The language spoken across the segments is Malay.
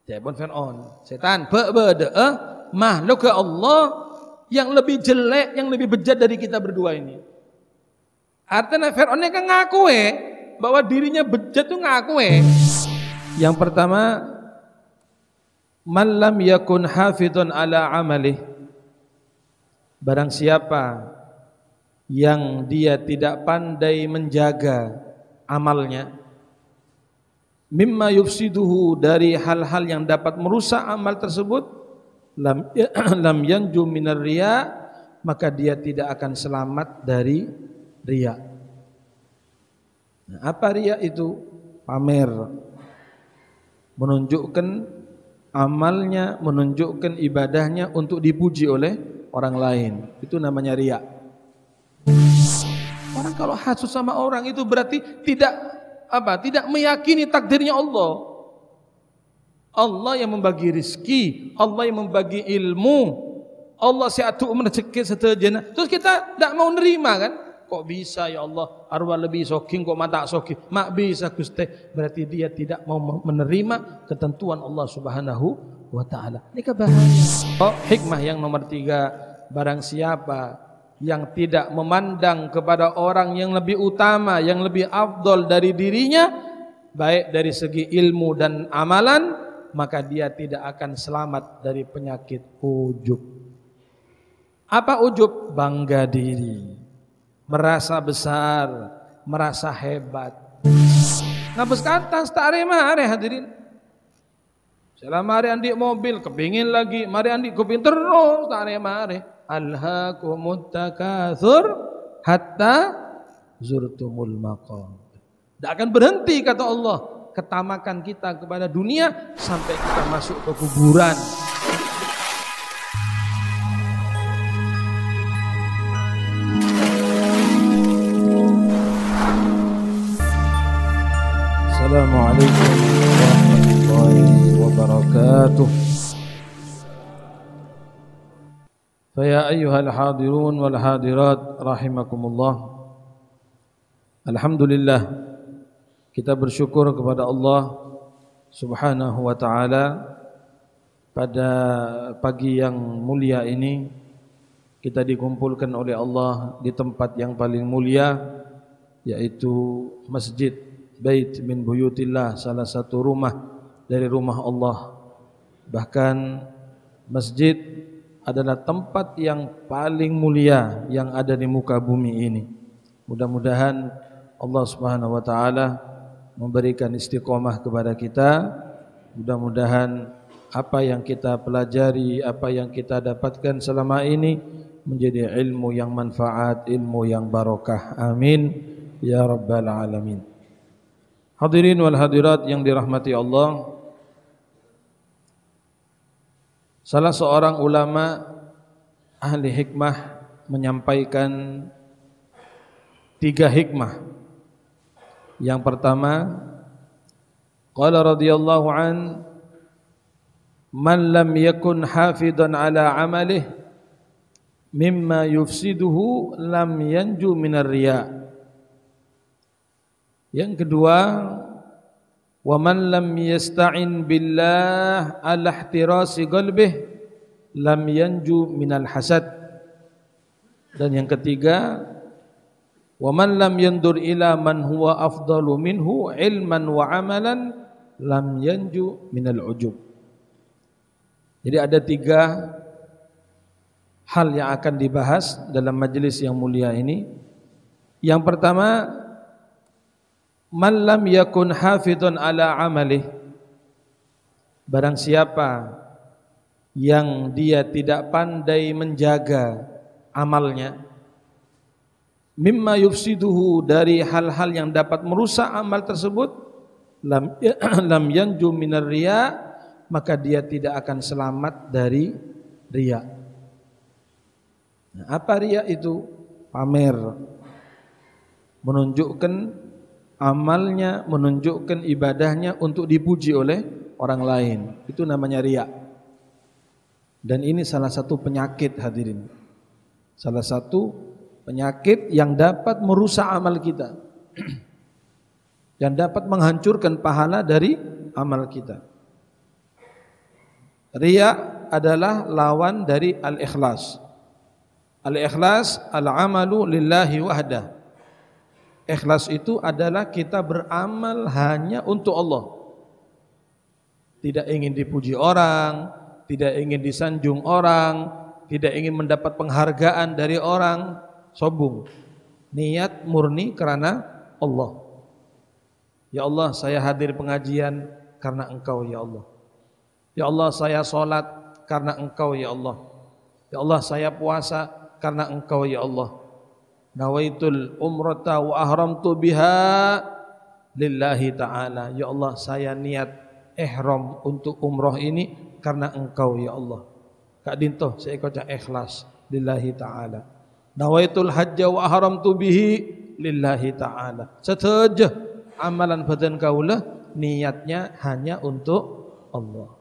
Jawab Fir'aun, setan, makhluk Allah yang lebih jelek, yang lebih bejat dari kita berdua ini. Artinya Fir'aun ini kan ngaku bahwa dirinya bejat itu ngaku. Yang pertama, man lam yakun hafidun ala amalih, barang siapa yang dia tidak pandai menjaga amalnya, mimma yufsiduhu, dari hal-hal yang dapat merusak amal tersebut, lam yanju minar riya, maka dia tidak akan selamat dari riya. Nah, apa riya itu? Pamer, menunjukkan amalnya, menunjukkan ibadahnya untuk dipuji oleh orang lain. Itu namanya riya. Orang kalau hasud sama orang itu berarti tidak meyakini takdirnya Allah. Allah yang membagi rizki, Allah yang membagi ilmu, Allah siatu rezeki seterusnya. Terus kita tidak mau nerima kan? Kok bisa ya Allah, arwah lebih soking kok mata soking. Mak bisa Gusti. Berarti dia tidak mau menerima ketentuan Allah Subhanahu wa taala. Ini bahaya. Hikmah yang nomor 3, barang siapa yang tidak memandang kepada orang yang lebih utama, yang lebih afdol dari dirinya, baik dari segi ilmu dan amalan, maka dia tidak akan selamat dari penyakit ujub. Apa ujub? Bangga diri, merasa besar, merasa hebat. Ngabes kantas tak mare hadirin. Selama hari andi mobil, kepingin lagi, mari andi kepingin terus tak mare. Alhaakumut takatsur hatta zurtumul maqabir. Tidak akan berhenti kata Allah ketamakan kita kepada dunia sampai kita masuk ke kuburan. Assalamualaikum warahmatullahi wabarakatuh. Faya ayyuhal hadirun wal hadirat rahimakumullah. Alhamdulillah, kita bersyukur kepada Allah Subhanahu wa taala pada pagi yang mulia ini kita dikumpulkan oleh Allah di tempat yang paling mulia, yaitu Masjid Bait min Buyutillah, salah satu rumah dari rumah Allah. Bahkan masjid adalah tempat yang paling mulia yang ada di muka bumi ini. Mudah-mudahan Allah Subhanahu wa taala memberikan istiqomah kepada kita. Mudah-mudahan apa yang kita pelajari, apa yang kita dapatkan selama ini menjadi ilmu yang manfaat, ilmu yang barokah. Amin ya rabbal alamin. Hadirin wal hadirat yang dirahmati Allah, salah seorang ulama ahli hikmah menyampaikan 3 hikmah. Yang pertama, qala radhiyallahu an, man lam yakun hafidan ala amalih mimma yufsiduhu lam yanju minar riya. Yang kedua, wa man lam yasta'in billah ala ihtirasi qalbih lam yanju minal hasad. Dan yang ketiga, wa man lam yandur ila man huwa afdalu minhu ilman wa amalan lam yanju minal ujub. Jadi ada 3 hal yang akan dibahas dalam majelis yang mulia ini. Yang pertama, man lam yakun hafidun ala amalih, barang siapa yang dia tidak pandai menjaga amalnya, mimma yufsiduhu, dari hal-hal yang dapat merusak amal tersebut, lam yanju minar riya, maka dia tidak akan selamat dari riya. Nah, apa riya itu? Pamer, menunjukkan amalnya, menunjukkan ibadahnya untuk dipuji oleh orang lain. Itu namanya riya. Dan ini salah satu penyakit hadirin. Salah satu penyakit yang dapat merusak amal kita, yang dapat menghancurkan pahala dari amal kita. Riya adalah lawan dari al-ikhlas. Al-ikhlas al-amalu lillahi wahdah. Ikhlas itu adalah kita beramal hanya untuk Allah. Tidak ingin dipuji orang, tidak ingin disanjung orang, tidak ingin mendapat penghargaan dari orang, sombong. Niat murni karena Allah. Ya Allah, saya hadir pengajian karena Engkau ya Allah. Ya Allah, saya sholat karena Engkau ya Allah. Ya Allah, saya puasa karena Engkau ya Allah. Nawaitul umrata wa ahramtu biha lillahi ta'ala. Ya Allah, saya niat ihram untuk umrah ini karena Engkau ya Allah. Kak Dinto, saya kocak ikhlas lillahi ta'ala. Nawaitul hajja wa ahramtu bihi lillahi ta'ala. Setuju amalan badan kaulah niatnya hanya untuk Allah.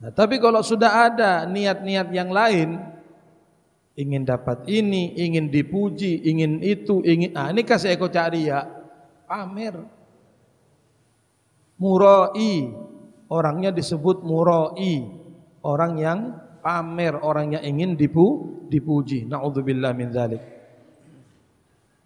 Nah, tapi kalau sudah ada niat-niat yang lain, ingin dapat ini, ingin dipuji, ingin itu, ingin ini kasih eko cari ya, pamer. Murai, orangnya disebut murai, orang yang pamer, orang yang ingin dipuji. Na'udzubillah min dzalik.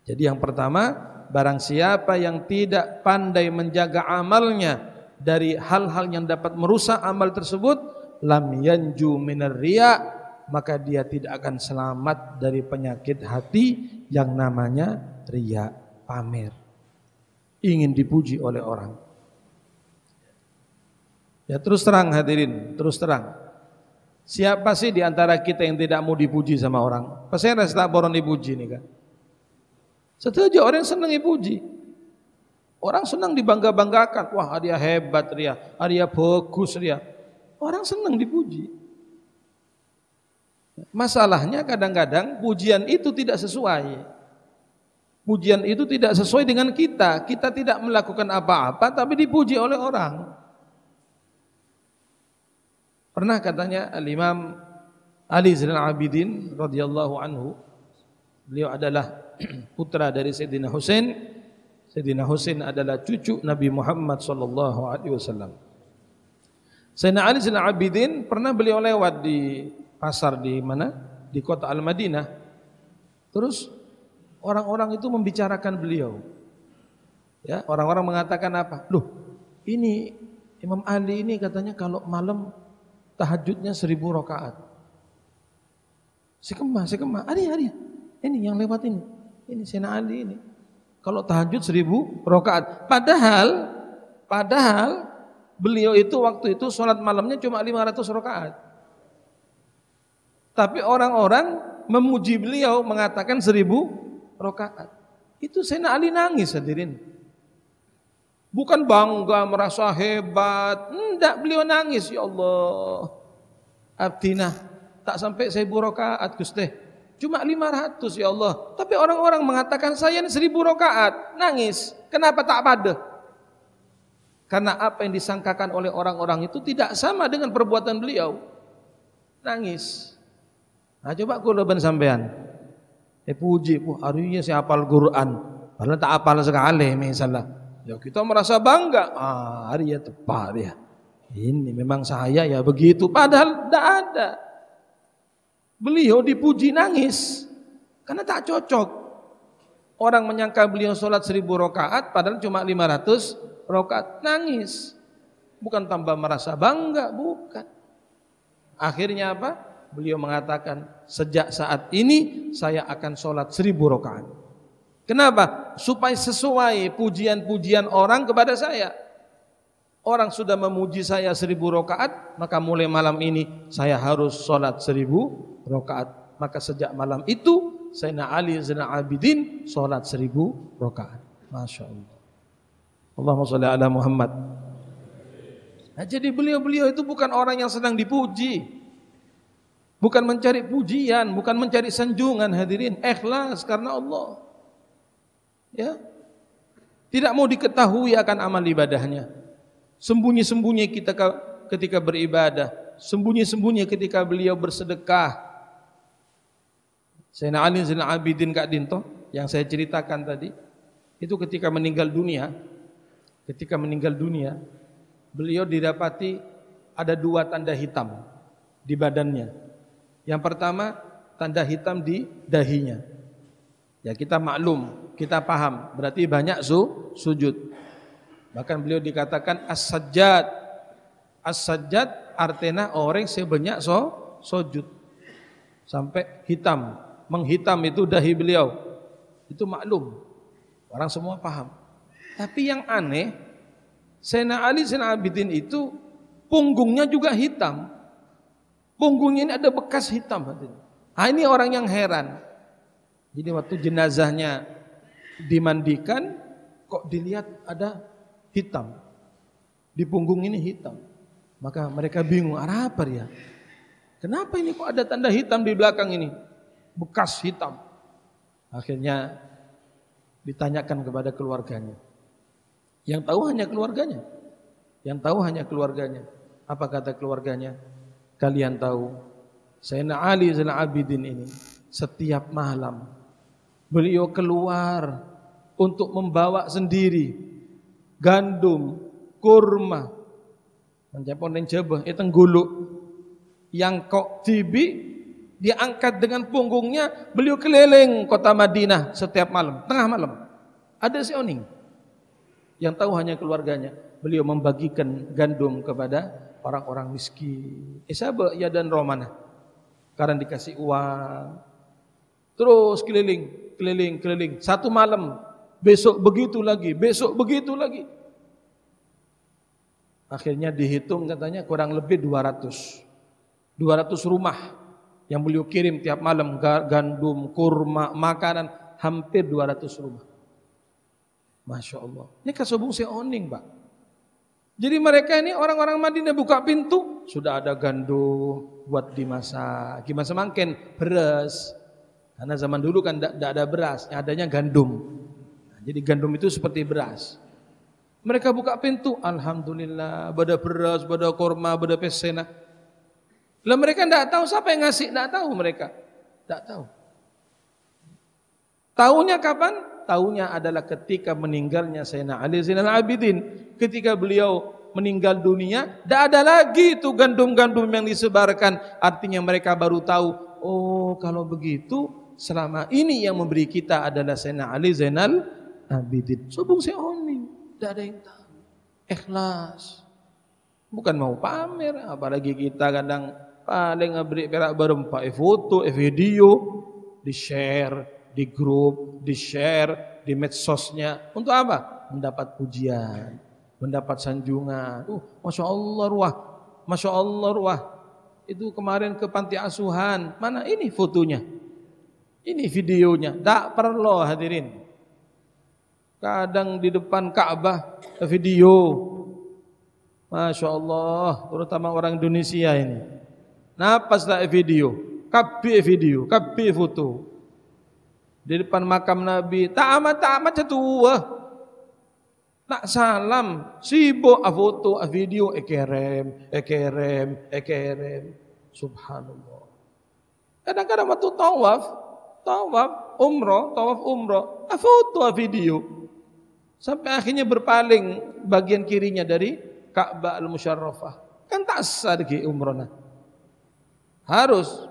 Jadi yang pertama, barang siapa yang tidak pandai menjaga amalnya dari hal-hal yang dapat merusak amal tersebut, lam yanju minar riya, maka dia tidak akan selamat dari penyakit hati yang namanya riya, pamer, ingin dipuji oleh orang. Ya terus terang hadirin, terus terang. Siapa sih di antara kita yang tidak mau dipuji sama orang? Pasti ada tak boron dipuji nih kan? Setuju, orang senang dipuji. Orang senang dibangga-banggakan. Wah, dia hebat dia, dia bagus dia. Orang senang dipuji. Masalahnya kadang-kadang pujian itu tidak sesuai. Pujian itu tidak sesuai dengan kita. Kita tidak melakukan apa-apa tapi dipuji oleh orang. Pernah katanya Al-Imam Ali Zainal Abidin radhiyallahu anhu, beliau adalah putra dari Sayyidina Husain. Sayyidina Husain adalah cucu Nabi Muhammad sallallahu alaihi wasallam. Sayyidina Ali Zainal Abidin pernah beliau lewat di pasar di mana? Di kota Al-Madinah. Terus orang-orang itu membicarakan beliau. Ya, orang-orang mengatakan apa? Loh, ini Imam Ali ini katanya kalau malam tahajudnya 1000 rakaat. Sekemah. Hari. Ini yang lewat ini. Ini Sayyidina Ali ini. Kalau tahajud 1000 rakaat. Padahal beliau itu waktu itu sholat malamnya cuma 500 rakaat. Tapi orang-orang memuji beliau mengatakan 1000 rakaat. Itu Sayyidina Ali nangis hadirin. Bukan bangga merasa hebat. Enggak, beliau nangis. Ya Allah, abdina tak sampai 1000 rakaat Gusti. Cuma 500 ya Allah. Tapi orang-orang mengatakan saya ini 1000 rakaat. Nangis. Kenapa tak pada? Karena apa yang disangkakan oleh orang-orang itu tidak sama dengan perbuatan beliau. Nangis. Nah coba kulaban sampean. Puji, harinya saya hafal Quran. Padahal tak hafal sekali misalnya. Ya kita merasa bangga. Hari ya tepat ya. Ini memang saya ya begitu. Padahal tidak ada. Beliau dipuji nangis karena tak cocok. Orang menyangka beliau sholat 1000 rakaat padahal cuma 500 rakaat, nangis. Bukan tambah merasa bangga, bukan. Akhirnya apa? Beliau mengatakan, sejak saat ini saya akan sholat 1000 rakaat. Kenapa? Supaya sesuai pujian-pujian orang kepada saya. Orang sudah memuji saya 1000 rakaat, maka mulai malam ini saya harus sholat 1000 rakaat. Maka sejak malam itu Sayyidina Ali Zainal Abidin sholat 1000 rakaat. Masya Allah. Allahumma sholli ala Muhammad. Nah, jadi beliau itu bukan orang yang sedang dipuji, bukan mencari pujian, bukan mencari sanjungan hadirin. Ikhlas karena Allah. Ya, tidak mau diketahui akan amal ibadahnya. Sembunyi-sembunyi kita ketika beribadah, sembunyi-sembunyi ketika beliau bersedekah. Sayyidina Ali Zainal Abidin Kak Dinto yang saya ceritakan tadi, itu ketika meninggal dunia, beliau didapati ada 2 tanda hitam di badannya. Yang pertama, tanda hitam di dahinya. Ya kita maklum, kita paham, berarti banyak sujud. Bahkan beliau dikatakan as-sajjad. As-sajjad artinya orang sebanyak sujud. Sampai hitam, menghitam itu dahi beliau. Itu maklum, orang semua paham. Tapi yang aneh, Sayyidina Ali Zainal Abidin itu punggungnya juga hitam. Punggungnya ini ada bekas hitam. Ini orang yang heran. Jadi waktu jenazahnya dimandikan, kok dilihat ada hitam. Di punggung ini hitam. Maka mereka bingung, apa ya? Kenapa ini kok ada tanda hitam di belakang ini? Bekas hitam. Akhirnya ditanyakan kepada keluarganya. Yang tahu hanya keluarganya. Yang tahu hanya keluarganya. Apa kata keluarganya? Kalian tahu, Sayyidina Ali Zainal Abidin ini setiap malam beliau keluar untuk membawa sendiri gandum, kurma, menjapon yang jebah, itu guluk yang kok tibi diangkat dengan punggungnya, beliau keliling kota Madinah setiap malam, tengah malam. Ada seoning. Yang tahu hanya keluarganya. Beliau membagikan gandum kepada orang-orang miskin. Isaba ya dan Romana. Karena dikasih uang. Terus keliling. Satu malam, besok begitu lagi, besok begitu lagi. Akhirnya dihitung katanya kurang lebih 200 rumah yang beliau kirim tiap malam, gandum, kurma, makanan, hampir 200 rumah. Masya Allah. Ini kasobung seoning, Pak. Jadi mereka ini orang-orang Madinah buka pintu, sudah ada gandum buat dimasak. Gimana makin beras. Karena zaman dulu kan tidak ada beras, adanya gandum. Nah, jadi gandum itu seperti beras. Mereka buka pintu, alhamdulillah, bada beras, bada kurma, bada pesena. Lah mereka tidak tahu siapa yang ngasih, tidak tahu mereka, tidak tahu. Tahunya kapan? Tahunya adalah ketika meninggalnya Sayyidina Ali Zainal Abidin. Ketika beliau meninggal dunia, tidak ada lagi itu gandum-gandum yang disebarkan. Artinya mereka baru tahu, oh kalau begitu selama ini yang memberi kita adalah Sayyidina Ali Zainal Abidin. Sobong seoning, tidak ada yang tahu. Ikhlas. Bukan mau pamer, apalagi kita kadang paling beri perak berempat, foto, video, di-share di grup, di-share di medsosnya. Untuk apa? Mendapat pujian, mendapat sanjungan. Masya Allah ruah, Masya Allah ruah. Itu kemarin ke panti asuhan, mana ini fotonya? Ini videonya. Tak perlu hadirin. Kadang di depan Ka'bah video. Masya Allah, terutama orang Indonesia ini. Napas tak video, kabeh video, kabeh foto. Di depan makam Nabi, tak amat tua. Nak salam, sibuk foto, video, ekerem. Subhanallah. Kadang-kadang waktu tawaf umroh, foto, video. Sampai akhirnya berpaling bagian kirinya dari Ka'bah Al-Musyarrafah. Kan tak sah di umrohnya. Harus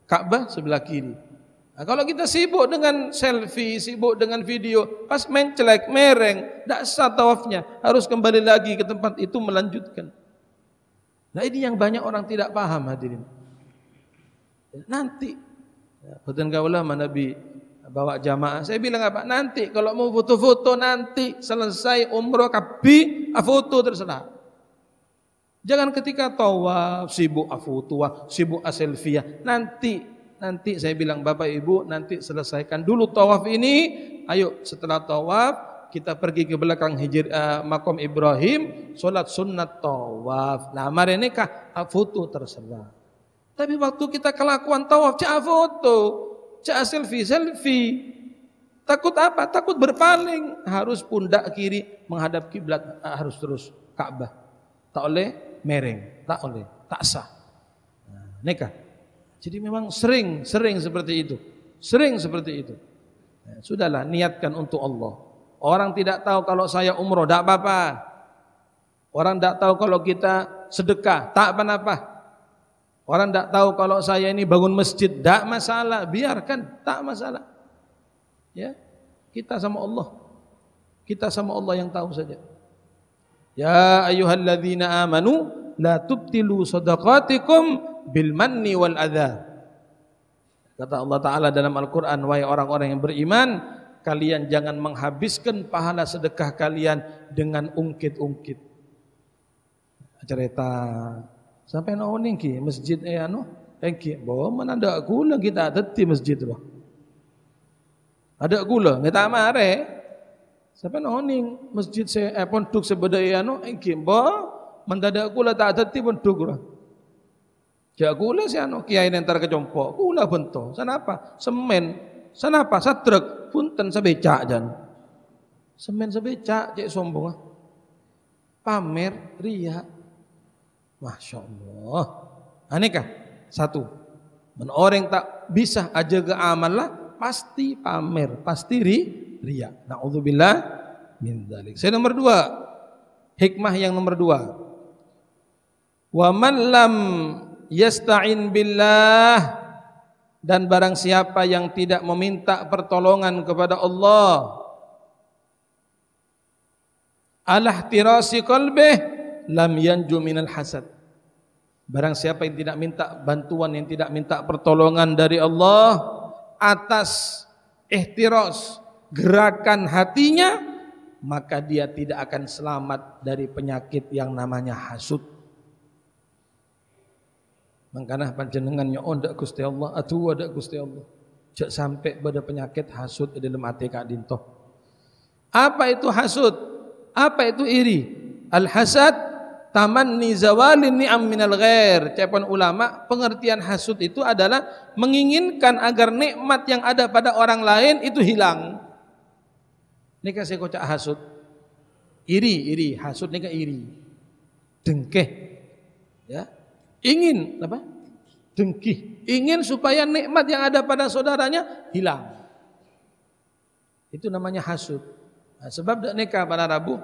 Ka'bah sebelah kiri. Nah, kalau kita sibuk dengan selfie, sibuk dengan video, pas mencelek, mereng, tak sah tawafnya, harus kembali lagi ke tempat itu melanjutkan. Nah ini yang banyak orang tidak paham hadirin. Nanti, betul ulama Nabi bawa jamaah, saya bilang apa? Nanti kalau mau foto-foto nanti selesai umroh kabi, foto terserah. Jangan ketika tawaf sibuk foto, sibuk selfie. Nanti saya bilang Bapak Ibu nanti selesaikan dulu tawaf ini. Ayo setelah tawaf kita pergi ke belakang makom Ibrahim, solat sunnat tawaf. Nah mari nikah foto terserah. Tapi waktu kita kelakuan tawaf cak foto, cak selfie. Takut apa? Takut berpaling. Harus pundak kiri menghadap kiblat, harus terus Ka'bah. Tak oleh mereng, tak oleh, tak sah. Nah, nikah. Jadi memang sering seperti itu. Nah, sudahlah niatkan untuk Allah. Orang tidak tahu kalau saya umroh, tak apa-apa. Orang tidak tahu kalau kita sedekah, tak apa-apa. Orang tidak tahu kalau saya ini bangun masjid, tak masalah, biarkan, tak masalah. Ya, kita sama Allah. Kita sama Allah yang tahu saja. Ya ayyuhalladzina amanu la tubtilu shadaqatikum bil manni wal adza. Kata Allah Ta'ala dalam Al-Quran, wahai orang-orang yang beriman, kalian jangan menghabiskan pahala sedekah kalian dengan ungkit-ungkit. Cerita sampai naoning ki masjid engki bawa mana ada gula kita teti masjid bah. Ada gula kita mare. Sampai naoning masjid saya pondok sebedaya engki bawa mendadak gula tak teti pondok lah. Jak gula si kiai nentar kecompok gula bento. Sana apa? Semen. Sana apa? Satrek. Punten sabecak jan. Semen sabecak cek sombong ah. Pamer ria. Masya Allah. Anehkah? Satu. Orang tak bisa aja ke amal lah, pasti pamer, pasti ria. Na'udzubillah min dzalik. Saya nomor 2. Hikmah yang nomor 2. Wa man lam yasta'in billah, dan barang siapa yang tidak meminta pertolongan kepada Allah, alahtirasi qalbih lam yanju minal hasad. Barang siapa yang tidak minta bantuan, yang tidak minta pertolongan dari Allah atas ihtiras gerakan hatinya, maka dia tidak akan selamat dari penyakit yang namanya hasud. Mangkana panjenengannya ndak Gusti Allah, atuh ada Gusti Allah. Jak sampai pada penyakit hasud di dalam hati Kak Dinto. Apa itu hasud? Apa itu iri? Al-hasad tamanni zawalin ni'am minal ghair. Cepan ulama, pengertian hasud itu adalah menginginkan agar nikmat yang ada pada orang lain itu hilang. Ini kasih kocak hasud. Iri, hasud ini iri. Dengkeh. Ya. Ingin apa? Dengki. Ingin supaya nikmat yang ada pada saudaranya hilang. Itu namanya hasud. Nah, sebab dak nikah pada Rabu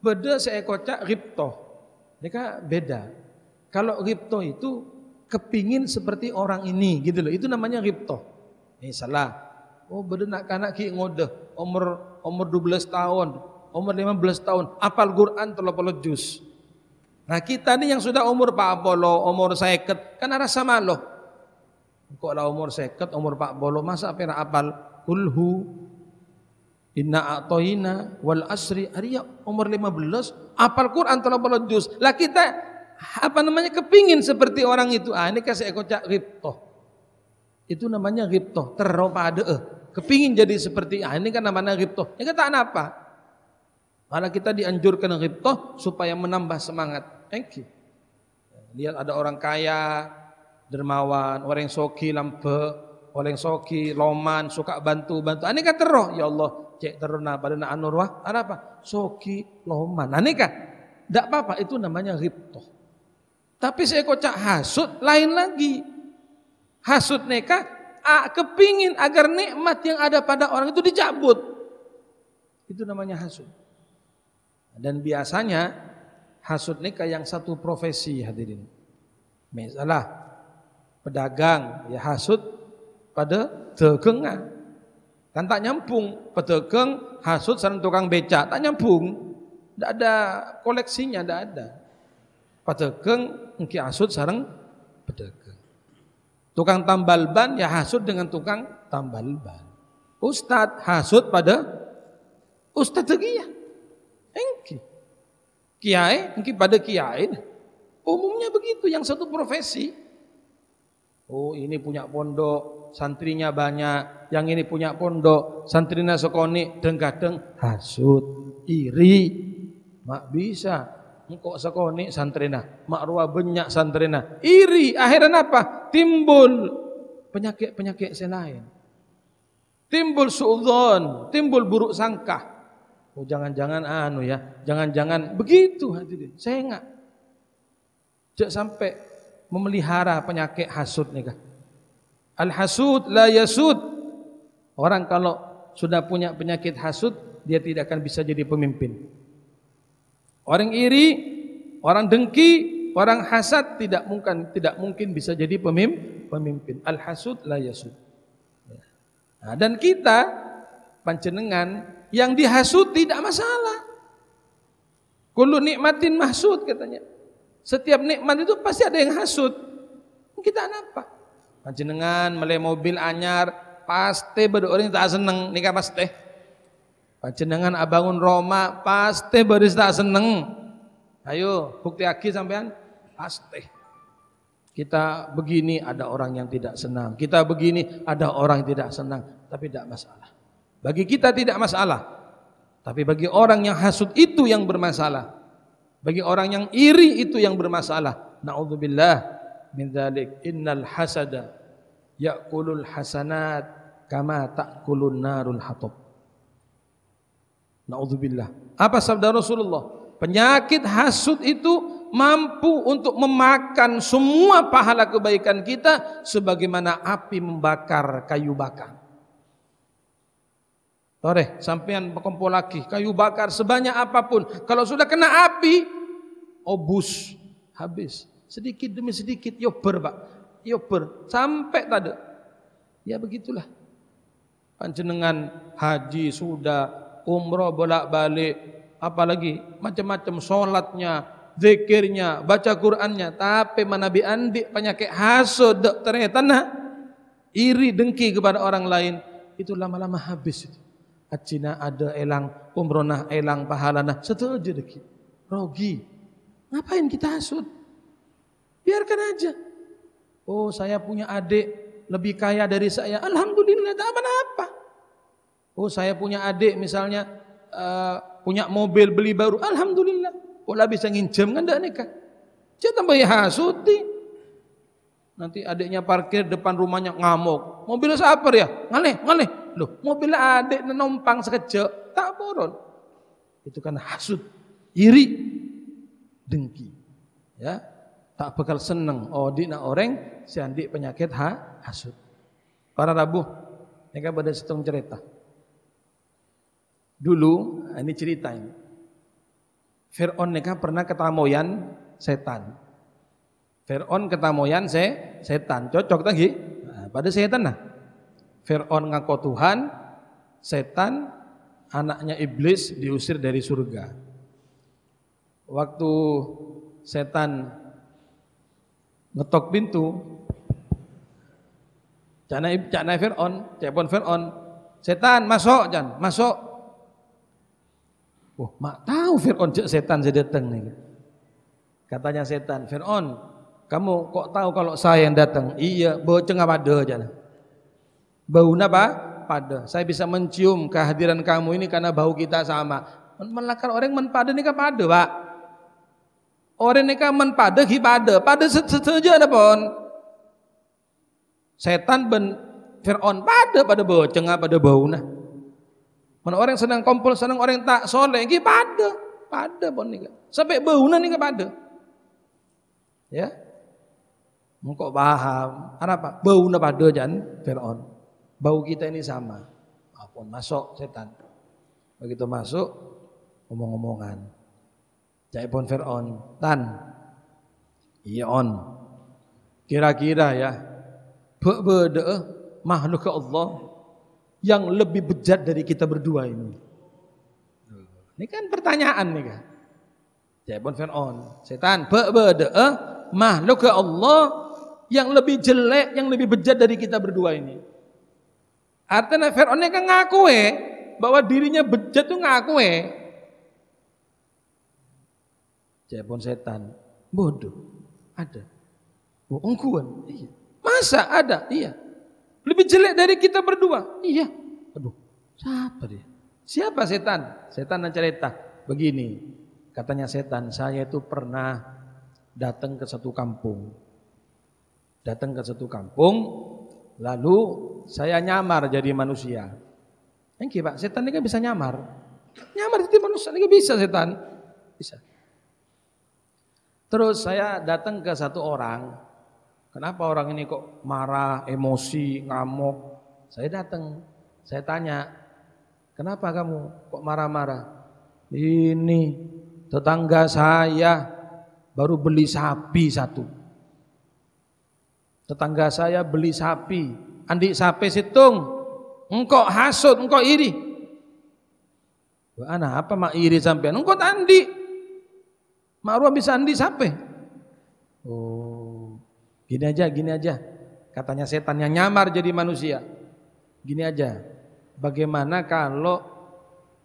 beda seekocak ripto. Nikah beda. Kalau ripto itu kepingin seperti orang ini gitu loh. Itu namanya ripto. Ini salah. Oh beda nak kanak ki ngode umur 12 tahun, umur 15 tahun, apal Quran 30 juz. Nah kita ni yang sudah umur 40, umur 50, kan rasa malu. Kok lah umur 50, umur 40, masa pernah apal kulhu, inna a'tohina, wal asri, Arya umur 15, apal Quran 30 juz. Lah kita, kepingin seperti orang itu. Ini kasih ekocak riptoh. Itu namanya riptoh, terropada. Kepingin jadi seperti, ini kan namanya riptoh. Ini kata apa? Malah kita dianjurkan riptoh supaya menambah semangat. Thank you. Lihat ada orang kaya, dermawan, orang soki lampe, orang soki loman, suka bantu-bantu. Ini kan terroh, ya Allah, cek terona pada nak anurwah, ada apa? Soki loman. Ini kan, tidak apa-apa, itu namanya riptoh. Tapi saya kocak hasud, lain lagi. Hasud neka, kepingin agar nikmat yang ada pada orang itu dicabut. Itu namanya hasud. Dan biasanya hasud nikah yang satu profesi hadirin. Misalnya pedagang ya hasud pada dagangan. Kan tak nyambung, pedagang hasud sareng tukang becak, tak nyambung. Tidak ada koleksinya, tidak ada. Pedagang engki hasud sareng pedagang. Tukang tambal ban ya hasud dengan tukang tambal ban. Ustadz hasud pada ustadz lagi ya. Engki kiai, engki pada kiai. Umumnya begitu, yang satu profesi. Oh ini punya pondok, santrinya banyak. Yang ini punya pondok, santrinya sekoni, deng-kadeng hasud, iri. Mak bisa, engkau sekoni santrina, mak ruah banyak santrina, iri. Akhirnya apa? Timbul penyakit-penyakit selain. Timbul suudzon, timbul buruk sangka. Oh jangan-jangan jangan-jangan begitu hadirin. Saya enggak sampai memelihara penyakit hasud nih kah. Al-hasud la yasud. Orang kalau sudah punya penyakit hasud, dia tidak akan bisa jadi pemimpin. Orang iri orang dengki, orang hasad tidak mungkin bisa jadi pemimpin. Al-hasud la yasud. Nah, dan kita panjenengan yang dihasut tidak masalah. Kullu nikmatin mahsud katanya. Setiap nikmat itu pasti ada yang hasud. Kita apa? Panjenengan meleh mobil anyar pasti orang tak seneng nikah pasti. Panjenengan abangun Roma pasti baris tak seneng. Ayo bukti lagi sampean pasti. Kita begini ada orang yang tidak senang. Kita begini ada orang yang tidak senang. Tapi tidak masalah. Bagi kita tidak masalah. Tapi bagi orang yang hasud itu yang bermasalah. Bagi orang yang iri itu yang bermasalah. Na'udzubillah min dzalik. Innal hasada ya'kulul hasanat kama ta'kulun narul hatab. Na'udzubillah. Apa sabda Rasulullah? Penyakit hasud itu mampu untuk memakan semua pahala kebaikan kita sebagaimana api membakar kayu bakar. Tore, sampean berkumpul lagi kayu bakar sebanyak apapun, kalau sudah kena api, obus, habis. Sedikit demi sedikit, yober pak, yober, sampai tadi. Ya begitulah. Panjenengan haji sudah, umroh bolak-balik. Apalagi macam-macam sholatnya, zikirnya, baca Qur'annya, tapi manabi andi penyakit hasud ternyata iri dengki kepada orang lain, itu lama-lama habis itu. Hajina ada elang, umroh elang, pahalana setuju deki, rogi. Ngapain kita hasud? Biarkan aja. Oh saya punya adik lebih kaya dari saya, alhamdulillah tak apa-apa. Oh saya punya adik misalnya punya mobil beli baru, alhamdulillah. Pola bisa nginjem kan ndak nikah. Jangan tambah hasuti. Nanti adiknya parkir depan rumahnya ngamuk. Mobil siapa ya? Ngalih. Loh, mobil adik numpang sekejap, tak boron. Itu kan hasud, iri, dengki. Ya, tak bakal seneng. Oh, dina orang si andik penyakit hasud. Para rabuh, mereka pada setengah cerita. Dulu, ini cerita ini. Fir'aun nikah pernah ketamoyan setan. Fir'aun ketamoyan setan. Cocok lagi. Nah, pada setan nah. Fir'aun ngaku Tuhan, setan anaknya iblis diusir dari surga. Waktu setan ngetok pintu, cana Fir'aun, cepon Fir'aun, setan masuk masuk. Oh, mak tahu Fir'aun setan saya datang nih. Katanya setan, Fir'aun, kamu kok tahu kalau saya yang datang? Iya, bau cengah pada aja. Bau apa? Pada. Saya bisa mencium kehadiran kamu ini karena bau kita sama. Melakar orang menpada nikah pada, Pak. Orang nikah menpada ki pada. Pada saja ada pon. Setan ben Fir'aun pada bau cengah pada bau nah. Mana orang senang kumpul, senang orang tak soleh, ki pada pon nikah. Sampai bau nah nikah pada. Ya. Engkau paham. Apa? Bau na pada jan Fir'aun. Bau kita ini sama. Apun masuk setan. Begitu masuk omong-omongan. Jaipun Fir'aun, "Tan. Iya on. Kira-kira ya, bede makhluk Allah yang lebih bejat dari kita berdua ini." Ini kan pertanyaan nih kan. Jaipun Fir'aun, "Setan, bede makhluk Allah yang lebih jelek, yang lebih bejat dari kita berdua ini." Artinya Fir'aun kan ngaku bahwa dirinya bejat tuh ngaku. Jawabon setan, bodoh, ada. Bohongkuan, iya. Masa ada? Iya. Lebih jelek dari kita berdua? Iya. Aduh, siapa dia? Siapa setan? Setan dan cerita begini. Katanya setan, saya itu pernah datang ke satu kampung. Lalu saya nyamar jadi manusia. Engki Pak, setan ini kan bisa nyamar. Nyamar jadi manusia ini bisa setan. Bisa. Terus saya datang ke satu orang. Kenapa orang ini kok marah, emosi, ngamuk? Saya datang. Saya tanya, "Kenapa kamu kok marah-marah?" "Ini tetangga saya baru beli sapi satu. Tetangga saya beli sapi, andi sapi situng, engkau hasut, engkau iri. Ana apa mak iri sampean? Engkau andi, mak ruang bisa andi sapi. Oh, gini aja, katanya setan yang nyamar jadi manusia. Gini aja, bagaimana kalau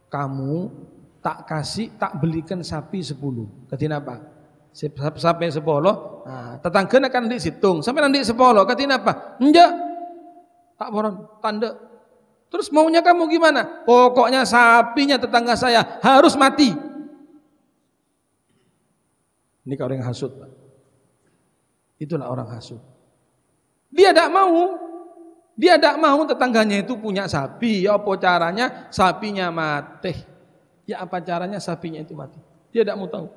kamu tak belikan sapi 10? Katina apa? Sampai 10, nah, tetangga akan di situng sampai nanti 10, katina apa? Enggak, tak boron, tanda. Terus maunya kamu gimana? Pokoknya sapinya tetangga saya harus mati. Ini orang yang hasut, Pak. Itulah orang hasut. Dia tidak mau tetangganya itu punya sapi. Ya apa caranya sapinya mati? Ya apa caranya sapinya itu mati? Dia tidak mau tahu.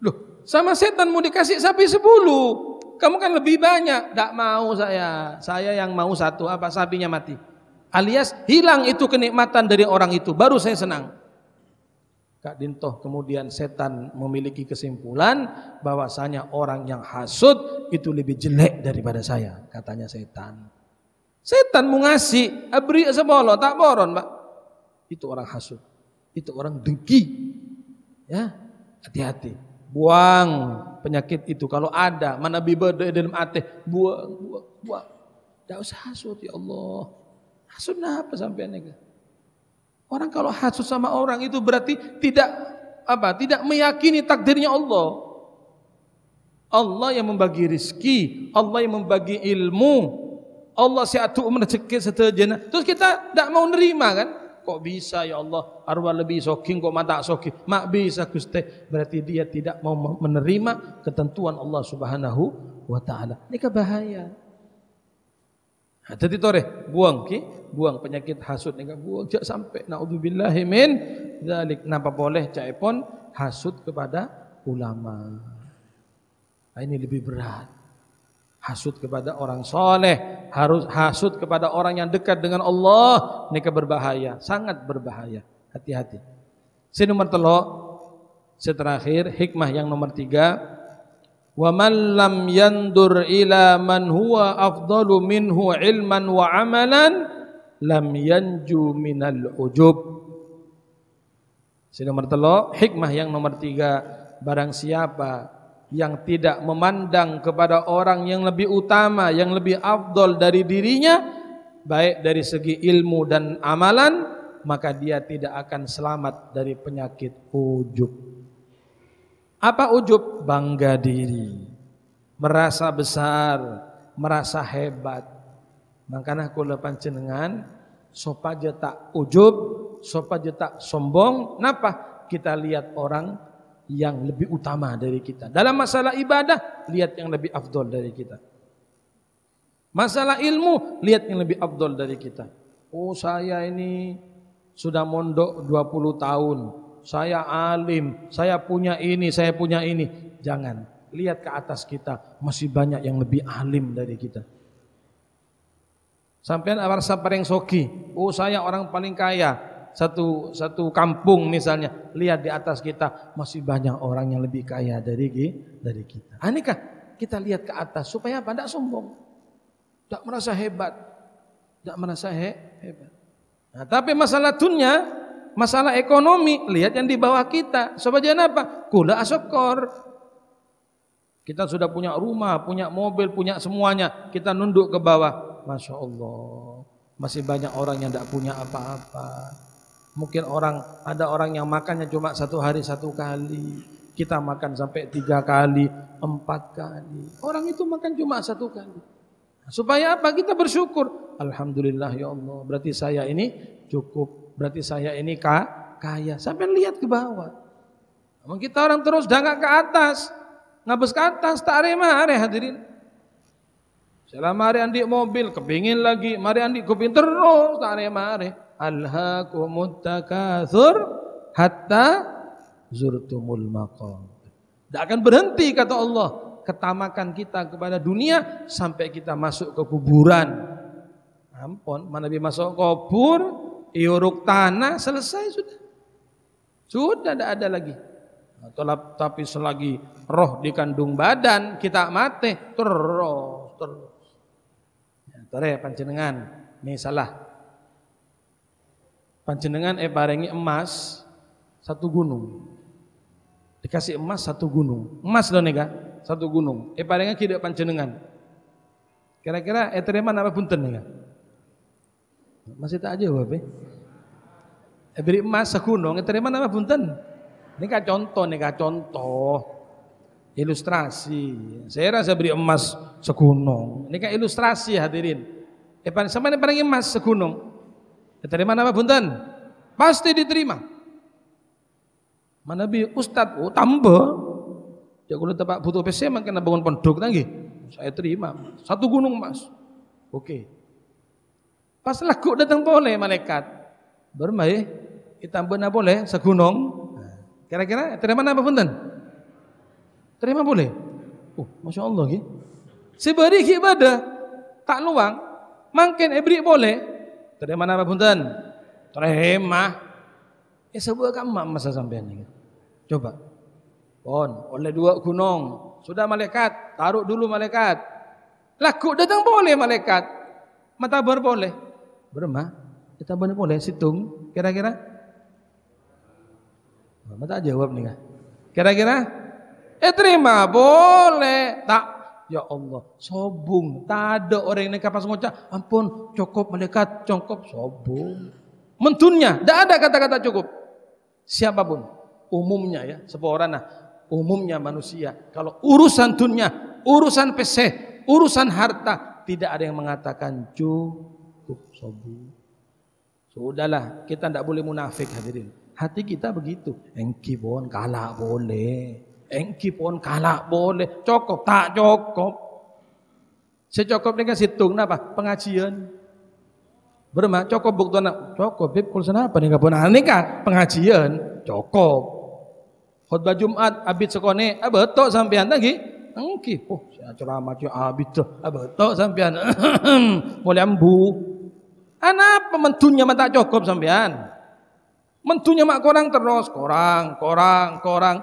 Loh, sama setan mau dikasih sapi 10, kamu kan lebih banyak. Tak mau saya yang mau satu, apa sapinya mati. Alias hilang itu kenikmatan dari orang itu, baru saya senang. Kak Dintoh, kemudian setan memiliki kesimpulan bahwasanya orang yang hasud itu lebih jelek daripada saya, katanya setan. Setan mau ngasih, beri 10, tak boron, Pak. Itu orang hasud, itu orang dengki. Ya, hati-hati. Buang penyakit itu kalau ada, mana bibada dalam hati, buang. Tidak usah hasud, ya Allah. Hasud apa sampean ini? Orang kalau hasud sama orang itu berarti tidak meyakini takdirnya Allah. Allah yang membagi rizki, Allah yang membagi ilmu, Allah siatu rezeki seterjana. Terus kita tidak mau nerima kan? Kok bisa ya Allah, arwah lebih soking kok mata soking. Mak bisa Gusti. Berarti dia tidak mau menerima ketentuan Allah Subhanahu wa taala. Ini bahaya. Jadi tore buang penyakit hasud ni buang jak sampai naudzubillahi min zalik. Napa boleh caipon hasud kepada ulama. Nah, ini lebih berat. Hasud kepada orang soleh, harus hasud kepada orang yang dekat dengan Allah, ini berbahaya, sangat berbahaya. Hati-hati. Nomor 3, terakhir hikmah yang nomor 3, wa man lam yandur ila man huwa afdalu minhu ilman wa amalan lam yanju minal ujub. Nomor 3, hikmah yang nomor 3, barang siapa yang tidak memandang kepada orang yang lebih utama, yang lebih afdol dari dirinya, baik dari segi ilmu dan amalan, maka dia tidak akan selamat dari penyakit ujub. Apa ujub? Bangga diri, merasa besar, merasa hebat. Makanya kula panjenengan sopaja tak ujub, sopaja tak sombong. Napa? Kita lihat orang yang lebih utama dari kita. Dalam masalah ibadah, lihat yang lebih afdol dari kita. Masalah ilmu, lihat yang lebih afdol dari kita. Oh, saya ini sudah mondok 20 tahun. Saya alim, saya punya ini, saya punya ini. Jangan, lihat ke atas kita, masih banyak yang lebih alim dari kita. Sampean awarsa paling soki. Oh, saya orang paling kaya. Satu kampung misalnya, lihat di atas kita masih banyak orang yang lebih kaya dari kita. Anikah kita lihat ke atas supaya apa? Tidak sombong, tidak merasa hebat, tidak merasa hebat. Nah, tapi masalah dunia, masalah ekonomi, lihat yang di bawah kita. Sebagian apa? Kula asyukur. Kita sudah punya rumah, punya mobil, punya semuanya. Kita nunduk ke bawah. Masya Allah, masih banyak orang yang tidak punya apa-apa. Mungkin ada orang yang makannya cuma 1 hari 1 kali. Kita makan sampai 3 kali, 4 kali. Orang itu makan cuma 1 kali. Supaya apa? Kita bersyukur. Alhamdulillah ya Allah. Berarti saya ini cukup. Berarti saya ini kaya. Sampai lihat ke bawah. Namun kita orang terus dangak ke atas. Ngabes ke atas. Tak are hadirin. Selama hari andi mobil, kepingin lagi. Mari andi kepingin terus. Tak are. Alhaakumut takatsur hatta zurtumul maqabir. Tidak akan berhenti kata Allah ketamakan kita kepada dunia sampai kita masuk ke kuburan. Ampun, mana bi masuk kubur, iuruk tanah, selesai sudah. Sudah tidak ada lagi. Tapi selagi roh dikandung badan kita mati terus. Tore panjenengan nih salah. Panjenengan paringi emas 1 gunung. Dikasih emas 1 gunung. Emas lho nega 1 gunung. Paringi tidak panjenengan. Kira-kira terima apa punten nega? Masih tak aja babe. Beri emas 1 gunung. Terima apa punten? Ini contoh ilustrasi. Saya rasa beri emas 1 gunung. Ini kan ilustrasi hadirin. Sama ini paling emas 1 gunung. Terima apa punten? Pasti diterima. Mana bi Ustad? Oh tambah. Ya kalau tempat butuh PC makin bangun pondok lagi. Saya terima 1 gunung emas. Oke. Pas laku datang boleh malaikat. Bermain kita benar boleh 1 gunung. Kira-kira terima apa punten? Terima boleh? Oh, Masya Allah gitu. Seberi ibadah tak luang, makin beri boleh. Terima apa punten? Terima. Sebuah kamu masa sampean ini. Coba. Oleh 2 gunung. Sudah malaikat, taruh dulu malaikat. Laku datang boleh malaikat. Mata boleh. Bermah? Kita boleh situng. Kira-kira? Mata jawab nih. Kira-kira? Terima boleh. Tak. Ya Allah, sobung. Tak ada orang yang kapas ngocak. Ampun, cukup malaikat, cukup sobung. Mentunnya, tidak ada kata-kata cukup. Siapapun, umumnya ya, seorang umumnya manusia. Kalau urusan dunia, urusan PC, urusan harta, tidak ada yang mengatakan cukup sobung. Sudahlah, kita tidak boleh munafik hadirin. Hati kita begitu. Engki pun kalah boleh. Engki pun kalah boleh. Cukup tak cukup. Secukup dengan situng apa? Pengajian. Berma cukup bukti nak. Cukup bib kursan apa nih kapun nikah pengajian. Cukup. Khutbah Jumat abid sekone betok sampean lagi. Engki. Oh, saya ceramah je abid tu. Betok sampean. Boleh ambu. Apa mentunya mata cukup sampean? Mentunya mak korang korang.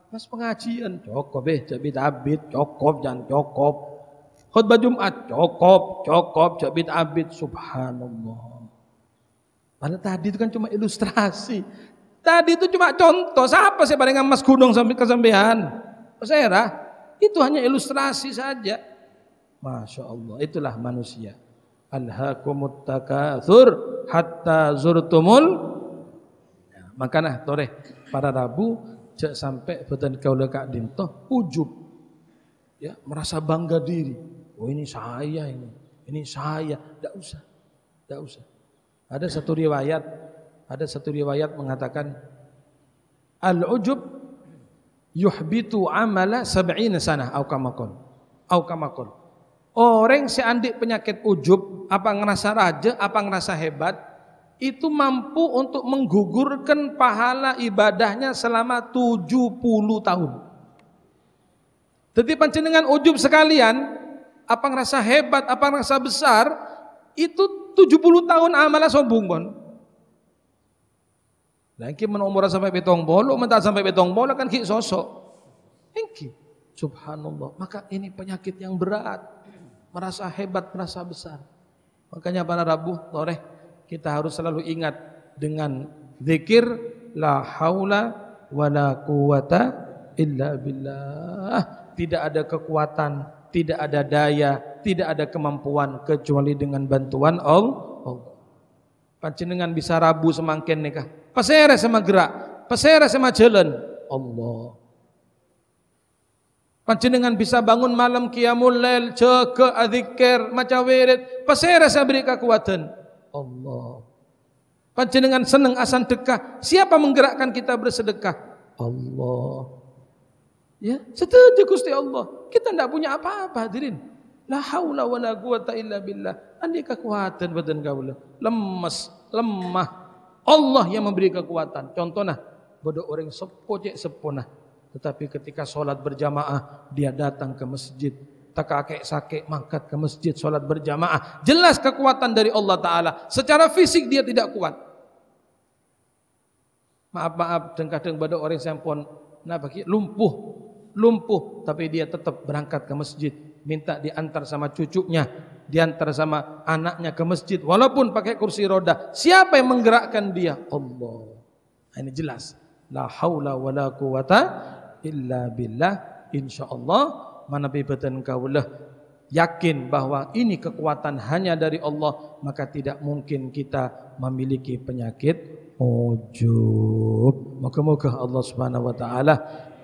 Mas pengajian cukup cabit abid cukup jangan cukup. Khutbah Jumat cukup cabit abid subhanallah. Padahal tadi itu kan cuma ilustrasi. Tadi itu cuma contoh. Siapa sih paling emas gunung sampai kesampean? Saya itu hanya ilustrasi saja. Masya Allah, itulah manusia. Alhaakumut takatsur hatta zurtumul. Makanya toreh para Rabu cek sampai betul kau lekak dintoh ujub, ya merasa bangga diri. Oh ini saya ini saya. Tidak usah. Ada satu riwayat mengatakan al-ujub yuhbitu amala 70 sana au kamakon. Orang seandik penyakit ujub, apa ngerasa raja, apa ngerasa hebat, itu mampu untuk menggugurkan pahala ibadahnya selama 70 tahun. Jadi panjenengan ujub sekalian, apa ngerasa hebat, apa ngerasa besar, itu 70 tahun amalah sombong pun. Lagi menomor sampai betong bolo, mental sampai betong bolo kan ki sosok. Engki, subhanallah. Maka ini penyakit yang berat, merasa hebat, merasa besar. Makanya para Rabu, toreh, kita harus selalu ingat dengan zikir la haula wala quwata illa billah. Tidak ada kekuatan, tidak ada daya, tidak ada kemampuan kecuali dengan bantuan Allah. Panjenengan bisa Rabu semangken nikah. Pasere sama gerak, pasere sama jalan Allah. Panjenengan bisa bangun malam qiyamul lail, jaga adzikir, maca wirid, pasere saya beri kekuatan Allah. Panjenengan senang asan dekah, siapa menggerakkan kita bersedekah? Allah. Ya, setuju Gusti Allah. Kita tidak punya apa-apa hadirin. La haula wala quwata illa billah. Andai kekuatan badan kaula lemas, lemah. Allah yang memberi kekuatan. Contohnya, bodoh orang sepo cek sepona. Tetapi ketika sholat berjamaah, dia datang ke masjid. Tak kakek sakit mangkat ke masjid sholat berjamaah. Jelas kekuatan dari Allah Ta'ala. Secara fisik dia tidak kuat. Maaf, kadang-kadang pada orang sampun Kenapa? Lumpuh, tapi dia tetap berangkat ke masjid, minta diantar sama cucunya, diantar sama anaknya ke masjid, walaupun pakai kursi roda. Siapa yang menggerakkan dia? Allah. Ini jelas. La haula wala quwata illa billah. Insyaallah manabi batan kaulah yakin bahwa ini kekuatan hanya dari Allah, maka tidak mungkin kita memiliki penyakit ujub. Moga-moga Allah Subhanahu wa taala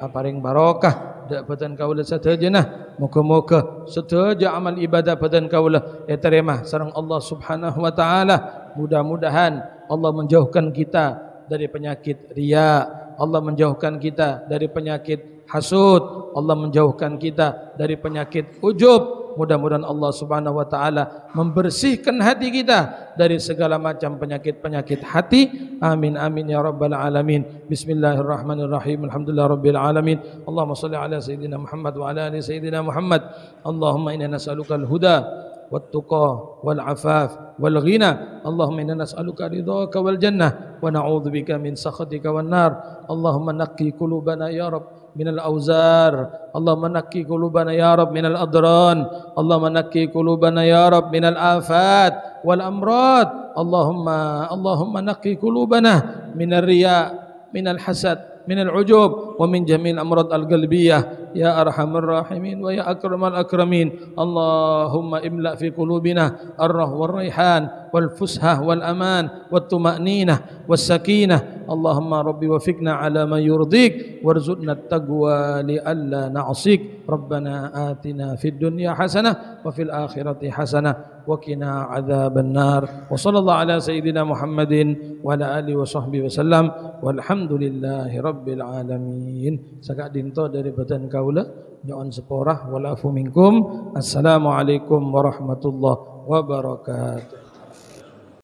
paring barokah dak batan kaulah sadayana. Moga-moga sedaya amal ibadah batan kaulah terima sareng Allah Subhanahu wa taala. Mudah-mudahan Allah menjauhkan kita dari penyakit riya, Allah menjauhkan kita dari penyakit hasud, Allah menjauhkan kita dari penyakit ujub. Mudah-mudahan Allah Subhanahu wa taala membersihkan hati kita dari segala macam penyakit-penyakit hati. Amin amin ya rabbal alamin. Bismillahirrahmanirrahim. Alhamdulillahirabbil alamin. Allahumma shalli ala sayidina Muhammad wa ala ali sayidina Muhammad. Allahumma inna nas'alukal huda wat-tuqa wal afaf wal ghina. Allahumma inna nas'aluka ridhaka wal jannah wa na'udzubika min sakhatika wan nar. Allahumma naqqi qulubana ya rabb من الأوزار. اللهم نقي قلوبنا يا رب من الأضران. اللهم نقي قلوبنا يا رب من الآفات والأمراض. اللهم نقي قلوبنا من الرياء من الحسد من العجوب ومن جميع الأمراض القلبية يا أرحم الراحمين ويا أكرم الأكرمين. اللهم املأ في قلوبنا الره والريحان والفسحة والأمان والطمأنينة والسكينة. اللهم ربي وفقنا على ما يرضيك وارزقنا التقوى لئلا نعصيك. ربنا آتنا في الدنيا حسنة وفي الآخرة حسنة وقنا عذاب النار. وصلى الله على سيدنا محمد وعلى آله وصحبه وسلم والحمد لله رب العالمين. Sakak dinto dari badan kaula nyon seporah walafu minkum. Assalamualaikum warahmatullahi wabarakatuh.